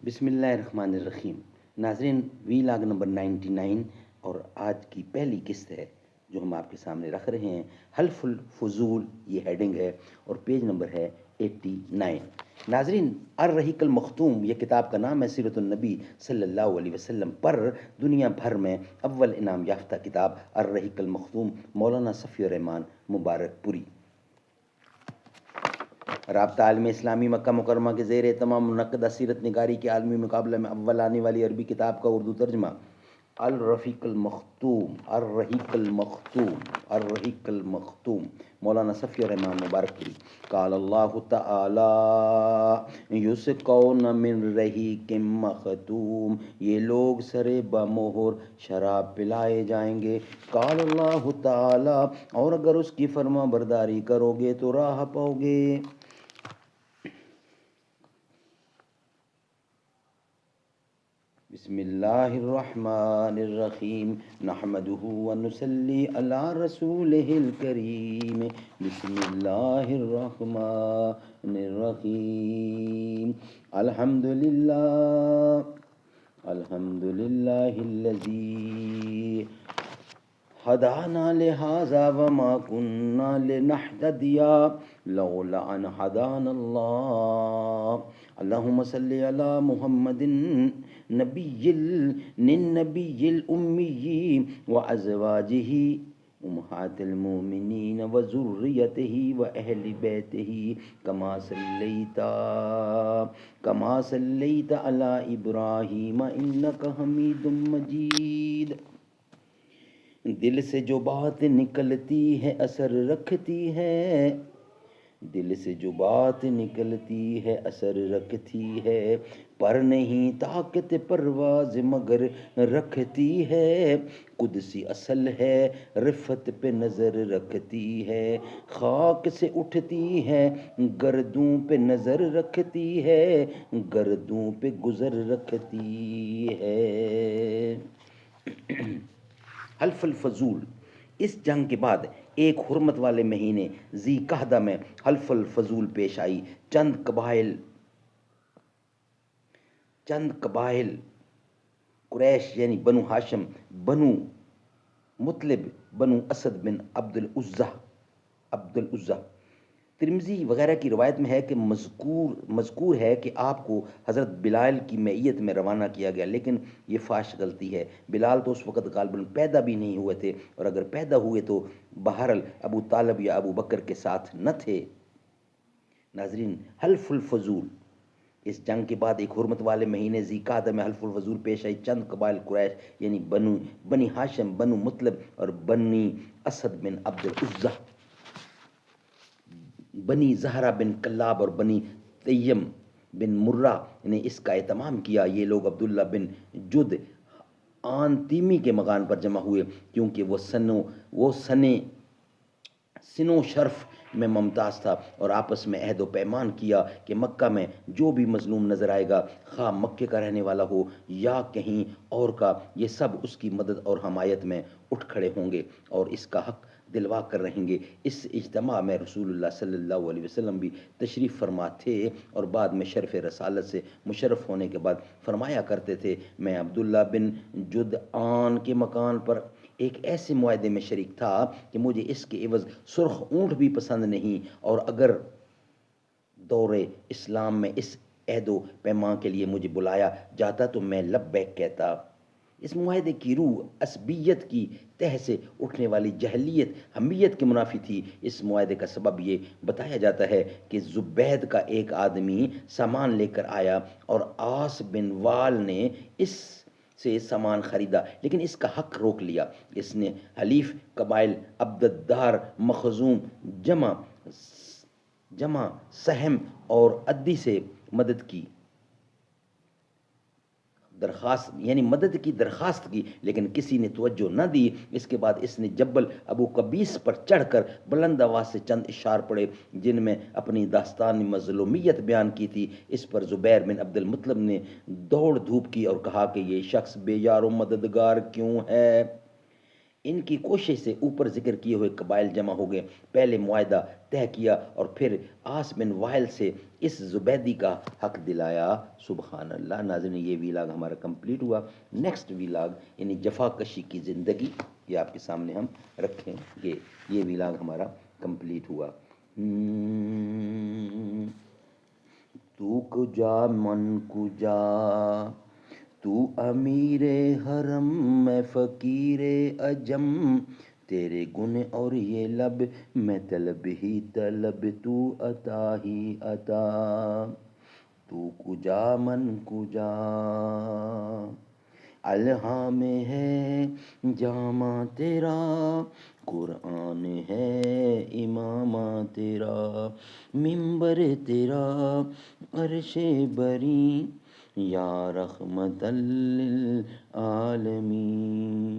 بسم اللہ الرحمن الرحیم۔ ناظرین، وی لاگ نمبر 99 اور آج کی پہلی قسط ہے جو ہم آپ کے سامنے رکھ رہے ہیں۔ حلف الفضول یہ ہیڈنگ ہے اور پیج نمبر ہے 89۔ ناظرین، الرحیق المختوم یہ کتاب کا نام ہے۔ سیرت النبی صلی اللہ علیہ وسلم پر دنیا بھر میں اول انعام یافتہ کتاب الرحیق المختوم، مولانا صفی الرحمان مبارک پوری۔ رابطہ عالم اسلامی مکہ مکرمہ کے زیر تمام منعقدہ سیرت نگاری کے عالمی مقابلہ میں اول آنے والی عربی کتاب کا اردو ترجمہ الرفیق المختوم، الرحیق المختوم، الرحیق المختوم، مولانا صفی الرحمان مبارک پوری۔ قال اللہ تعالی یسقون من رحیق مختوم، یہ لوگ سرے بمہر شراب پلائے جائیں گے۔ قال اللہ تعالی، اور اگر اس کی فرما برداری کرو گے تو راہ پاؤ گے۔ بسم اللہ الرحمن الرحیم، نحمده ونصلی علی رسولہ الکریم۔ بسم اللہ الرحمن الرحیم، الحمدللہ الذی ہدانا لہذا وما كنا لنہتدی لولا ان ہدانا اللہ۔ اللہم صلی علی محمد نبی الامی وازواجہ امہات المومنین وذریتہ واہل بیتہ کما صلیت علی ابراہیم انک حمید مجید۔ دل سے جو بات نکلتی ہے اثر رکھتی ہے، دل سے جو بات نکلتی ہے اثر رکھتی ہے، پر نہیں طاقت پرواز مگر رکھتی ہے۔ قدسی اصل ہے رفت پہ نظر رکھتی ہے، خاک سے اٹھتی ہے گردوں پہ نظر رکھتی ہے، گردوں پہ گزر رکھتی ہے۔ حلف الفضول، اس جنگ کے بعد ایک حرمت والے مہینے ذی قعدہ میں حلف الفضول پیش آئی۔ چند قبائل قریش یعنی بنو ہاشم، بنو مطلب، بنو اسد بن عبد العزہ۔ ترمذی وغیرہ کی روایت میں ہے کہ مذکور ہے کہ آپ کو حضرت بلال کی معیت میں روانہ کیا گیا، لیکن یہ فاش غلطی ہے۔ بلال تو اس وقت غالباً پیدا بھی نہیں ہوئے تھے، اور اگر پیدا ہوئے تو بہرحال ابو طالب یا ابو بکر کے ساتھ نہ تھے۔ ناظرین، حلف الفضول، اس جنگ کے بعد ایک حرمت والے مہینے ذی قعدہ میں حلف الفضول پیش آئی۔ چند قبائل قریش یعنی بنی ہاشم، بنو مطلب اور بنی اسد بن عبد العزہ، بنی زہرہ بن کلاب اور بنی تیم بن مرہ نے اس کا اہتمام کیا۔ یہ لوگ عبداللہ بن جد آن تیمی کے مکان پر جمع ہوئے، کیونکہ وہ سنو شرف میں ممتاز تھا، اور آپس میں عہد و پیمان کیا کہ مکہ میں جو بھی مظلوم نظر آئے گا، خواہ مکے کا رہنے والا ہو یا کہیں اور کا، یہ سب اس کی مدد اور حمایت میں اٹھ کھڑے ہوں گے اور اس کا حق دلوا کر رہیں گے۔ اس اجتماع میں رسول اللہ صلی اللہ علیہ وسلم بھی تشریف فرما تھے، اور بعد میں شرف رسالت سے مشرف ہونے کے بعد فرمایا کرتے تھے، میں عبداللہ بن جدعان کے مکان پر ایک ایسے معاہدے میں شریک تھا کہ مجھے اس کے عوض سرخ اونٹ بھی پسند نہیں، اور اگر دور اسلام میں اس عہد و پیمان کے لیے مجھے بلایا جاتا تو میں لبیک کہتا۔ اس معاہدے کی روح عصبیت کی تہ سے اٹھنے والی جہلیت، حمیت کے منافی تھی۔ اس معاہدے کا سبب یہ بتایا جاتا ہے کہ زبید کا ایک آدمی سامان لے کر آیا اور عاص بن وال نے اس سے سامان خریدا، لیکن اس کا حق روک لیا۔ اس نے حلیف قبائل عبدالدار، مخزوم، جمع سہم اور عدی سے مدد کی درخواست کی، لیکن کسی نے توجہ نہ دی۔ اس کے بعد اس نے جبل ابو قبیس پر چڑھ کر بلند آواز سے چند اشعار پڑھے جن میں اپنی داستان مظلومیت بیان کی تھی۔ اس پر زبیر بن عبد المطلب نے دوڑ دھوپ کی اور کہا کہ یہ شخص بے یار و مددگار کیوں ہے؟ ان کی کوشش سے اوپر ذکر کیے ہوئے قبائل جمع ہو گئے، پہلے معاہدہ طے کیا اور پھر عاص بن وائل سے اس زبیدی کا حق دلایا۔ سبحان اللہ۔ ناظرین یہ ویلاگ ہمارا کمپلیٹ ہوا۔ نیکسٹ ویلاگ یعنی جفا کشی کی زندگی، یہ آپ کے سامنے ہم رکھیں گے۔ یہ ویلاگ ہمارا کمپلیٹ ہوا۔ تو کجا من کجا، تو امیر حرم میں فقیر عجم، تیرے گن اور یہ لب میں طلب ہی طلب، تو عطا ہی عطا۔ تو کجا من کجا، الہاں میں ہے جامع تیرا، قرآن ہے امامہ تیرا، ممبر تیرا عرش بری، یا رحمت للعالمین۔